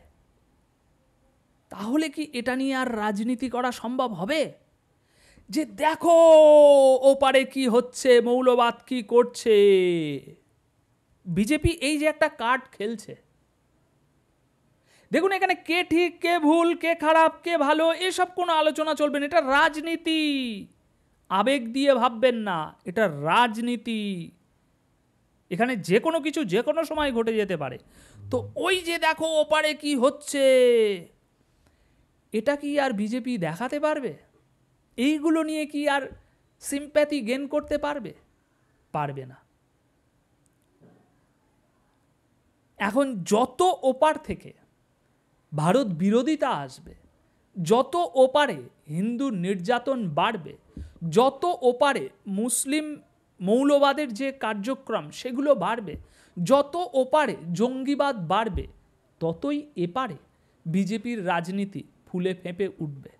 তাহলে কি এটা নিয়ে আর রাজনীতি করা সম্ভব হবে? যে দেখো ওপারে কি হচ্ছে, মৌলবাদ কি করছে। বিজেপি এই যে একটা কার্ড খেলছে, দেখুন এখানে কে ঠিক কে ভুল, কে খারাপ কে ভালো, এসব কোনো আলোচনা চলবে না। এটা রাজনীতি, আবেগ দিয়ে ভাববেন না, এটা রাজনীতি। এখানে যে কোনো কিছু যে কোনো সময় ঘটে যেতে পারে। তো ওই যে দেখো ওপারে কি হচ্ছে, এটা কি আর বিজেপি দেখাতে পারবে? এইগুলো নিয়ে কি আর সিম্প্যাথি গেইন করতে পারবে? পারবে না। এখন যত ওপার থেকে ভারত বিরোধিতা আসবে, যত ওপারে হিন্দু নির্যাতন বাড়বে, যত ওপারে মুসলিম মৌলবাদের যে কার্যক্রম সেগুলো বাড়বে, যত ওপারে জঙ্গিবাদ বাড়বে, ততই এপারে বিজেপির রাজনীতি ফুলে ফেঁপে উঠবে।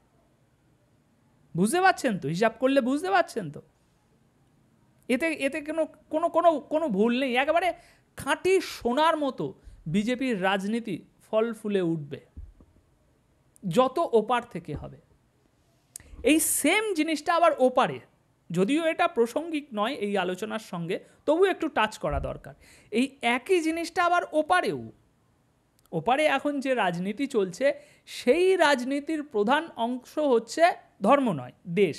বুঝতে পারছেন তো? হিসাব করলে বুঝতে পারছেন তো? এতে এতে কোনো কোনো কোনো কোনো ভুল নেই। একেবারে খাঁটি সোনার মতো বিজেপির রাজনীতি ফল ফুলে উঠবে যত ওপার থেকে হবে। এই সেম জিনিসটা আবার ওপারে, যদিও এটা প্রাসঙ্গিক নয় এই আলোচনার সঙ্গে, তবু একটু টাচ করা দরকার। এই একই জিনিসটা আবার ওপারেও, ওপারে এখন যে রাজনীতি চলছে সেই রাজনীতির প্রধান অংশ হচ্ছে ধর্ম নয়, দেশ,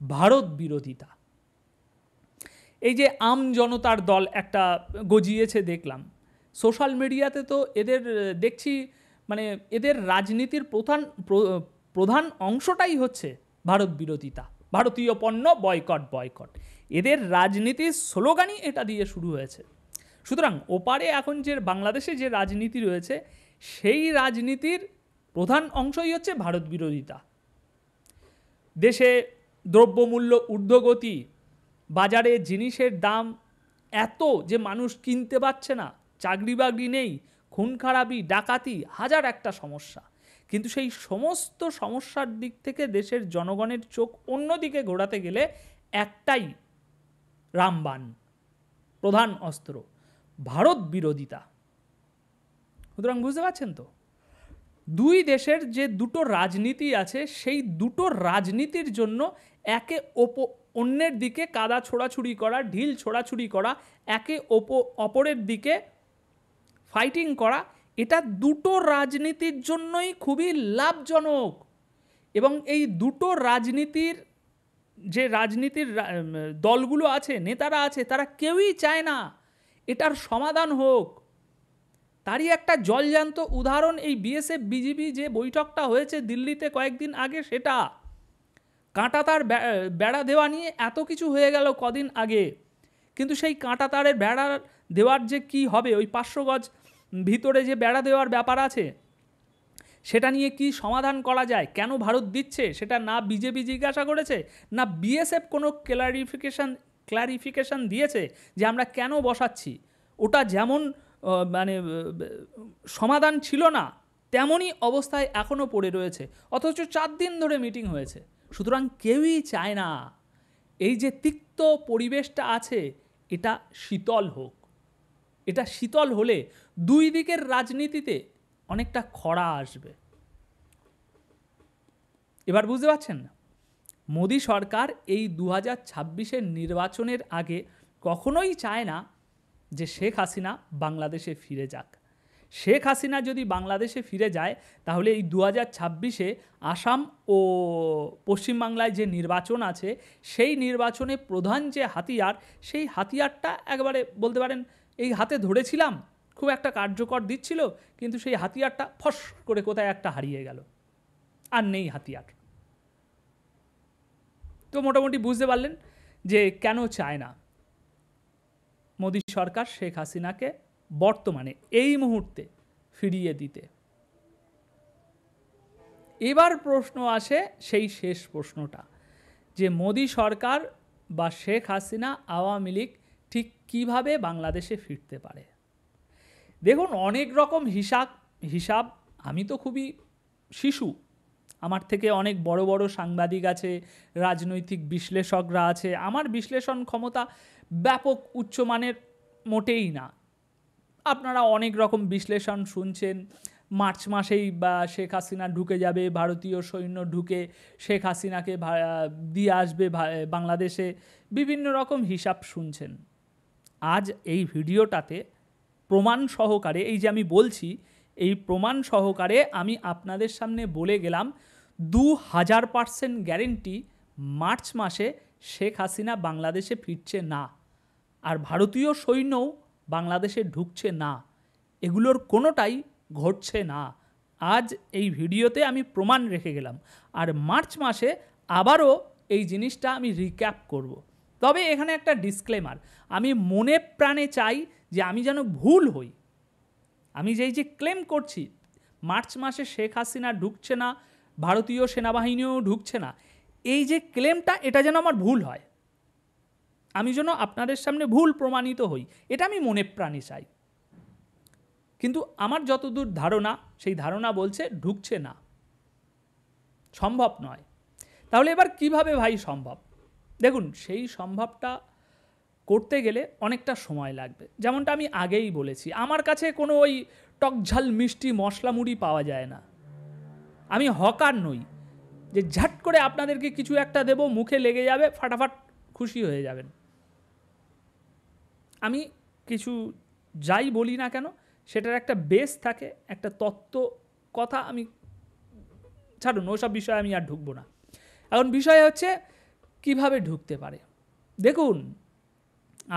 ভারত বিরোধিতা। এই যে আম জনতার দল একটা গজিয়েছে দেখলাম সোশ্যাল মিডিয়াতে, তো এদের দেখছি মানে এদের রাজনীতির প্রধান অংশটাই হচ্ছে ভারত বিরোধিতা, ভারতীয় পণ্য বয়কট বয়কট, এদের রাজনীতির স্লোগানই এটা দিয়ে শুরু হয়েছে। সুতরাং ওপারে এখন যে বাংলাদেশে যে রাজনীতি রয়েছে সেই রাজনীতির প্রধান অংশই হচ্ছে ভারত বিরোধিতা। দেশে দ্রব্যমূল্য ঊর্ধ্বগতি, বাজারে জিনিসের দাম এত যে মানুষ কিনতে পারছে না, চাকরি বাকরি নেই, খুন খারাপি ডাকাতি, হাজার একটা সমস্যা। কিন্তু সেই সমস্ত সমস্যার দিক থেকে দেশের জনগণের চোখ অন্যদিকে ঘোরাতে গেলে একটাই রামবাণ, প্রধান অস্ত্র, ভারত বিরোধিতা। সুতরাং বুঝতে পারছেন তো, দুই দেশের যে দুটো রাজনীতি আছে সেই দুটো রাজনীতির জন্য একে অন্যের দিকে কাদা ছোড়াছুড়ি করা, ঢিল ছোড়াছুড়ি করা, একে অপরের দিকে ফাইটিং করা, এটা দুটো রাজনীতির জন্যই খুবই লাভজনক। এবং এই দুটো রাজনীতির যে রাজনীতির দলগুলো আছে, নেতারা আছে, তারা কেউই চায় না এটার সমাধান হোক। তারই একটা জলজান্ত উদাহরণ এই বিএসএফ বিজিবি যে বৈঠকটা হয়েছে দিল্লিতে কয়েকদিন আগে, সেটা কাঁটাতার বেড়া দেওয়া নিয়ে এত কিছু হয়ে গেল কদিন আগে, কিন্তু সেই কাঁটাতারের বেড়া দেওয়ার যে কি হবে, ওই 500 গজ ভিতরে যে বেড়া দেওয়ার ব্যাপার আছে সেটা নিয়ে কি সমাধান করা যায়, কেন ভারত দিচ্ছে সেটা না বিজেপি জিজ্ঞাসা করেছে, না বিএসএফ কোনো ক্লারিফিকেশন দিয়েছে যে আমরা কেন বসাচ্ছি। ওটা যেমন মানে সমাধান ছিল না তেমনই অবস্থায় এখনও পড়ে রয়েছে, অথচ 4 দিন ধরে মিটিং হয়েছে। সুতরাং কেউই চায় না এই যে তিক্ত পরিবেশটা আছে এটা শীতল হোক। এটা শীতল হলে দুই দিকের রাজনীতিতে অনেকটা খরা আসবে। এবার বুঝতে পারছেন না, মোদি সরকার এই 2026-এর নির্বাচনের আগে কখনোই চায় না যে শেখ হাসিনা বাংলাদেশে ফিরে যাক। শেখ হাসিনা যদি বাংলাদেশে ফিরে যায় তাহলে এই 2026-এ আসাম ও পশ্চিমবাংলায় যে নির্বাচন আছে সেই নির্বাচনে প্রধান যে হাতিয়ার, সেই হাতিয়ারটা একবারে বলতে পারেন এই হাতে ধরেছিলাম, খুব একটা কার্যকর দিচ্ছিল, কিন্তু সেই হাতিয়ারটা ফস করে কোথায় একটা হারিয়ে গেল, আর নেই হাতিয়ার। তো মোটামুটি বুঝতে পারলেন যে কেন চায় না মোদি সরকার শেখ হাসিনাকে বর্তমানে এই মুহূর্তে ফিরিয়ে দিতে। এবার প্রশ্ন আসে সেই শেষ প্রশ্নটা, যে মোদি সরকার বা শেখ হাসিনা আওয়ামী লীগ ঠিক কিভাবে বাংলাদেশে ফিরতে পারে। দেখুন অনেক রকম হিসাব, আমি তো খুবই শিশু, আমার থেকে অনেক বড় বড় সাংবাদিক আছে, রাজনৈতিক বিশ্লেষকরা আছে, আমার বিশ্লেষণ ক্ষমতা ব্যাপক উচ্চমানের মোটেই না। আপনারা অনেক রকম বিশ্লেষণ শুনছেন, মার্চ মাসেই বা শেখ হাসিনা ঢুকে যাবে, ভারতীয় সৈন্য ঢুকে শেখ হাসিনাকে দিয়ে আসবে বাংলাদেশে, বিভিন্ন রকম হিসাব শুনছেন। আজ এই ভিডিওটাতে প্রমাণ সহকারে, এই যে আমি বলছি, এই প্রমাণ সহকারে আমি আপনাদের সামনে বলে গেলাম 2000% গ্যারেন্টি মার্চ মাসে শেখ হাসিনা বাংলাদেশে ফিরছে না, আর ভারতীয় সৈন্যও বাংলাদেশে ঢুকছে না, এগুলোর কোনোটাই ঘটছে না। আজ এই ভিডিওতে আমি প্রমাণ রেখে গেলাম, আর মার্চ মাসে আবারও এই জিনিসটা আমি রিক্যাপ করব। তবে এখানে একটা ডিসক্লেমার, আমি মনে প্রাণে চাই যে আমি যেন ভুল হই। আমি যে ক্লেম করছি মার্চ মাসে শেখ হাসিনা ঢুকছে না, ভারতীয় সেনাবাহিনীও ঢুকছে না, এই যে ক্লেমটা, এটা যেন আমার ভুল হয়, আমি যেন আপনাদের সামনে ভুল প্রমাণিত হই, এটা আমি মনে প্রাণে চাই। কিন্তু আমার যতদূর ধারণা, সেই ধারণা বলছে ঢুকছে না, সম্ভব নয়। তাহলে এবার কিভাবে ভাই সম্ভব? দেখুন, সেই সম্ভবটা করতে গেলে অনেকটা সময় লাগবে। যেমনটা আমি আগেই বলেছি, আমার কাছে কোনো ওই টকঝাল মিষ্টি মশলা মুড়ি পাওয়া যায় না। আমি হকার নই যে ঝাট করে আপনাদেরকে কিছু একটা দেব, মুখে লেগে যাবে, ফাটাফাট খুশি হয়ে যাবেন। আমি কিছু যাই বলি না কেন, সেটার একটা বেস থাকে, একটা তত্ত্ব কথা, আমি ছাড়ুন ওসব বিষয়ে আমি আর ঢুকবো না। এখন বিষয় হচ্ছে কিভাবে ঢুকতে পারে। দেখুন,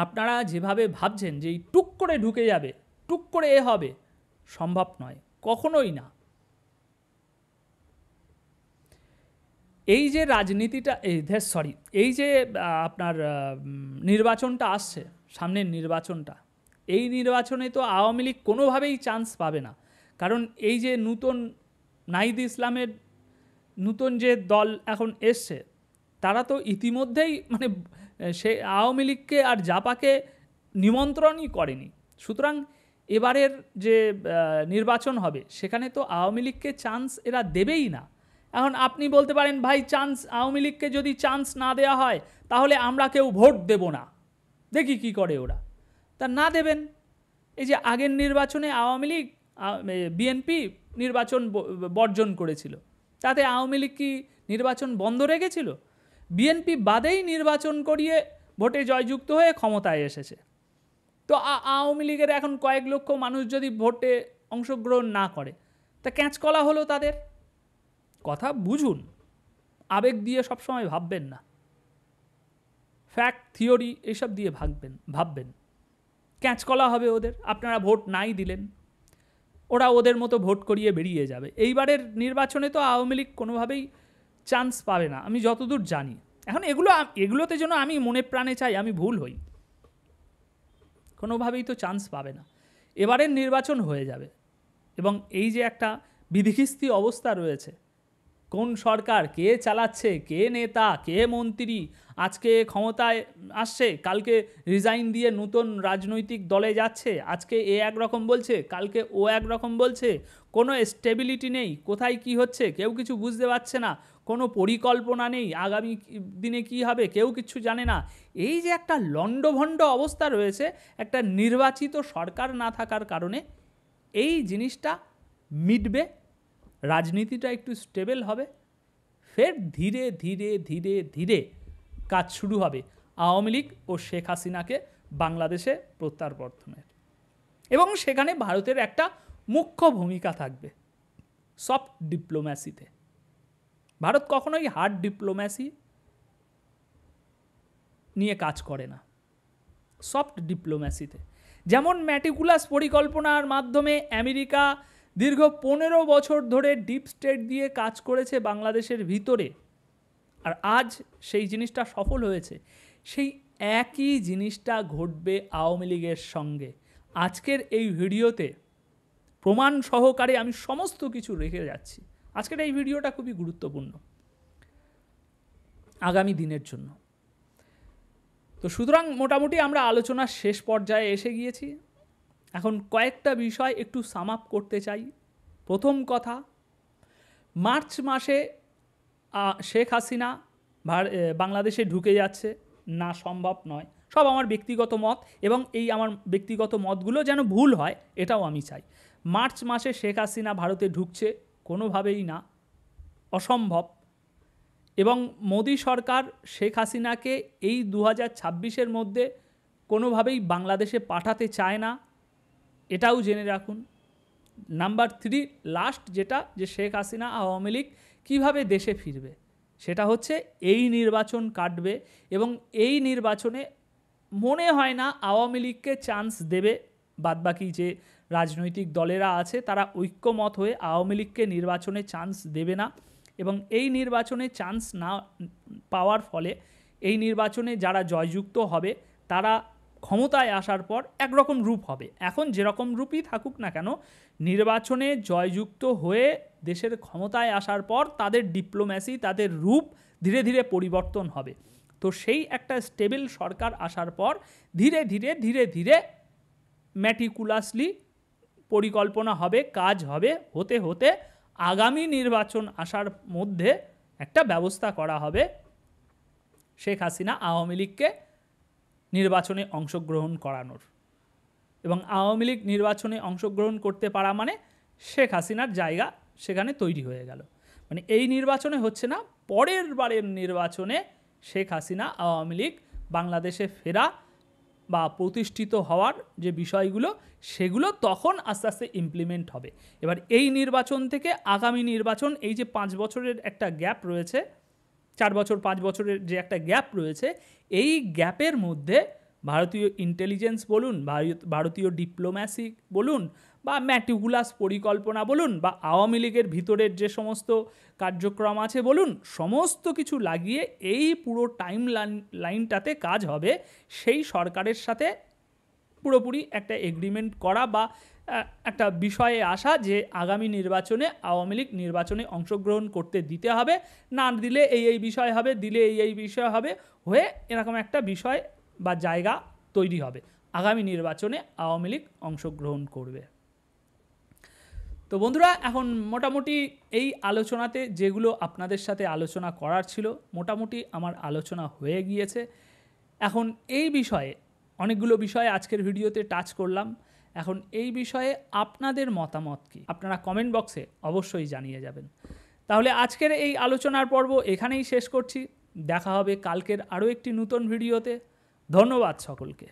আপনারা যেভাবে ভাবছেন যে এই টুক করে ঢুকে যাবে, টুক করে এ হবে, সম্ভব নয়, কখনোই না। এই যে রাজনীতিটা, এই যে আপনার নির্বাচনটা আসছে, সামনের নির্বাচনটা, এই নির্বাচনে তো আওয়ামী লীগ কোনোভাবেই চান্স পাবে না। কারণ এই যে নতুন নাহিদ ইসলামের নতুন যে দল এখন এসছে, তারা তো ইতিমধ্যেই মানে সে আওয়ামী লীগকে আর জাপাকে নিমন্ত্রণই করেনি। সুতরাং এবারের যে নির্বাচন হবে, সেখানে তো আওয়ামী লীগকে চান্স এরা দেবেই না। এখন আপনি বলতে পারেন, ভাই চান্স, আওয়ামী লীগকে যদি চান্স না দেওয়া হয় তাহলে আমরা কেউ ভোট দেব না, দেখি কি করে ওরা। তা না দেবেন। এই যে আগের নির্বাচনে আওয়ামী লীগ, বিএনপি নির্বাচন বর্জন করেছিল, তাতে আওয়ামী লীগ কি নির্বাচন বন্ধ রেখেছিল? বিএনপি বাদেই নির্বাচন করিয়ে ভোটে জয়যুক্ত হয়ে ক্ষমতায় এসেছে। তো আওয়ামী লীগের এখন কয়েক লক্ষ মানুষ যদি ভোটে অংশগ্রহণ না করে, তা ক্যাঁচকলা হলো তাদের। কথা বুঝুন, আবেগ দিয়ে সবসময় ভাববেন না, ফ্যাক্ট থিওরি এইসব দিয়ে ভাববেন। ক্যাঁচকলা হবে ওদের, আপনারা ভোট নাই দিলেন, ওরা ওদের মতো ভোট করিয়ে বেরিয়ে যাবে। এইবারের নির্বাচনে তো আওয়ামী লীগ কোনোভাবেই চান্স পাবে না, আমি যতদূর জানি। এখন এগুলোতে যেন আমি মনে প্রাণে চাই আমি ভুল হই, কোনোভাবেই তো চান্স পাবে না। এবারের নির্বাচন হয়ে যাবে, এবং এই যে একটা বিধিখিস্তি অবস্থা রয়েছে, কোন সরকার, কে চালাচ্ছে, কে নেতা, কে মন্ত্রী, আজকে ক্ষমতায় আসছে, কালকে রিজাইন দিয়ে নতুন রাজনৈতিক দলে যাচ্ছে, আজকে এ একরকম বলছে, কালকে ও একরকম বলছে, কোনো স্টেবিলিটি নেই, কোথায় কি হচ্ছে কেউ কিছু বুঝতে পারছে না, কোনো পরিকল্পনা নেই, আগামী দিনে কি হবে কেউ কিছু জানে না। এই যে একটা লণ্ডভণ্ড অবস্থা রয়েছে, একটা নির্বাচিত সরকার না থাকার কারণে এই জিনিসটা মিটবে, রাজনীতিটা একটু স্টেবল হবে, ফের ধীরে ধীরে ধীরে ধীরে কাজ শুরু হবে আওয়ামী লীগ ও শেখ হাসিনাকে বাংলাদেশে প্রত্যাবর্তনের। এবং সেখানে ভারতের একটা মুখ্য ভূমিকা থাকবে সফট ডিপ্লোম্যাসিতে। ভারত কখনোই হার্ড ডিপ্লোম্যাসি নিয়ে কাজ করে না, সফট ডিপ্লোম্যাসিতে। যেমন ম্যাটিকুলাস পরিকল্পনার মাধ্যমে আমেরিকা দীর্ঘ 15 বছর ধরে ডিপ স্টেট দিয়ে কাজ করেছে বাংলাদেশের ভিতরে, আর আজ সেই জিনিসটা সফল হয়েছে। সেই একই জিনিসটা ঘটবে আওয়ামী লীগের সঙ্গে। আজকের এই ভিডিওতে প্রমাণ সহকারে আমি সমস্ত কিছু রেখে যাচ্ছি। আজকের এই ভিডিওটা খুবই গুরুত্বপূর্ণ আগামী দিনের জন্য। তো সুতরাং মোটামুটি আমরা আলোচনার শেষ পর্যায়ে এসে গিয়েছি। এখন কয়েকটা বিষয় একটু সাম আপ করতে চাই। প্রথম কথা, মার্চ মাসে শেখ হাসিনা বাংলাদেশে ঢুকে যাচ্ছে না, সম্ভব নয়। সব আমার ব্যক্তিগত মত, এবং এই আমার ব্যক্তিগত মতগুলো যেন ভুল হয় এটাও আমি চাই। মার্চ মাসে শেখ হাসিনা ভারতে ঢুকছে, কোনোভাবেই না, অসম্ভব। এবং মোদি সরকার শেখ হাসিনাকে এই 2026-এর মধ্যে কোনোভাবেই বাংলাদেশে পাঠাতে চায় না, এটাও জেনে রাখুন। নাম্বার 3, লাস্ট যেটা, যে শেখ হাসিনা আওয়ামী লীগ কীভাবে দেশে ফিরবে, সেটা হচ্ছে এই নির্বাচন কাটবে এবং এই নির্বাচনে মনে হয় না আওয়ামী লীগকে চান্স দেবে। বাদবাকি যে রাজনৈতিক দলেরা আছে তারা ঐক্যমত হয়ে আওয়ামী লীগকে নির্বাচনে চান্স দেবে না, এবং এই নির্বাচনে চান্স না পাওয়ার ফলে এই নির্বাচনে যারা জয়যুক্ত হবে তারা ক্ষমতায় আসার পর একরকম রূপ হবে। এখন যেরকম রূপই থাকুক না কেন, নির্বাচনে জয়যুক্ত হয়ে দেশের ক্ষমতায় আসার পর তাদের ডিপ্লোম্যাসি, তাদের রূপ ধীরে ধীরে পরিবর্তন হবে। তো সেই একটা স্টেবল সরকার আসার পর ধীরে ধীরে ধীরে ধীরে ম্যাটিকুলাসলি পরিকল্পনা হবে, কাজ হবে, হতে হতে আগামী নির্বাচন আসার মধ্যে একটা ব্যবস্থা করা হবে শেখ হাসিনা আওয়ামী লীগকে নির্বাচনে অংশগ্রহণ করানোর। এবং আওয়ামী লীগ নির্বাচনে অংশগ্রহণ করতে পারা মানে শেখ হাসিনার জায়গা সেখানে তৈরি হয়ে গেল। মানে এই নির্বাচনে হচ্ছে না, পরের বারের নির্বাচনে শেখ হাসিনা আওয়ামী লীগ বাংলাদেশে ফেরা বা প্রতিষ্ঠিত হওয়ার যে বিষয়গুলো, সেগুলো তখন আস্তে আস্তে ইমপ্লিমেন্ট হবে। এবার এই নির্বাচন থেকে আগামী নির্বাচন, এই যে 5 বছরের একটা গ্যাপ রয়েছে, 4 বছর 5 বছরের যে একটা গ্যাপ রয়েছে, এই গ্যাপের মধ্যে ভারতীয় ইন্টেলিজেন্স বলুন, ভারতীয় ডিপ্লোম্যাসি বলুন, বা ম্যাটিকুলাস পরিকল্পনা বলুন, বা আওয়ামী লীগের ভিতরের যে সমস্ত কার্যক্রম আছে বলুন, সমস্ত কিছু লাগিয়ে এই পুরো টাইম লাইনটাতে কাজ হবে সেই সরকারের সাথে পুরোপুরি একটা এগ্রিমেন্ট করা বা একটা বিষয়ে আসা যে আগামী নির্বাচনে আওয়ামী লীগ নির্বাচনে অংশগ্রহণ করতে দিতে হবে, না দিলে এই বিষয় হবে, দিলে এই বিষয় হবে, হয়ে এরকম একটা বিষয় বা জায়গা তৈরি হবে, আগামী নির্বাচনে আওয়ামী লীগ অংশগ্রহণ করবে। তো বন্ধুরা, এখন মোটামুটি এই আলোচনাতে যেগুলো আপনাদের সাথে আলোচনা করার ছিল, মোটামুটি আমার আলোচনা হয়ে গিয়েছে। এখন এই বিষয়ে অনেকগুলো বিষয়ে আজকের ভিডিওতে টাচ করলাম। এখন এই বিষয়ে আপনাদের মতামত কি, আপনারা কমেন্ট বক্সে অবশ্যই জানিয়ে যাবেন। তাহলে আজকের এই আলোচনার পর্ব এখানেই শেষ করছি। দেখা হবে কালকের আরও একটি নতুন ভিডিওতে। ধন্যবাদ সকলকে।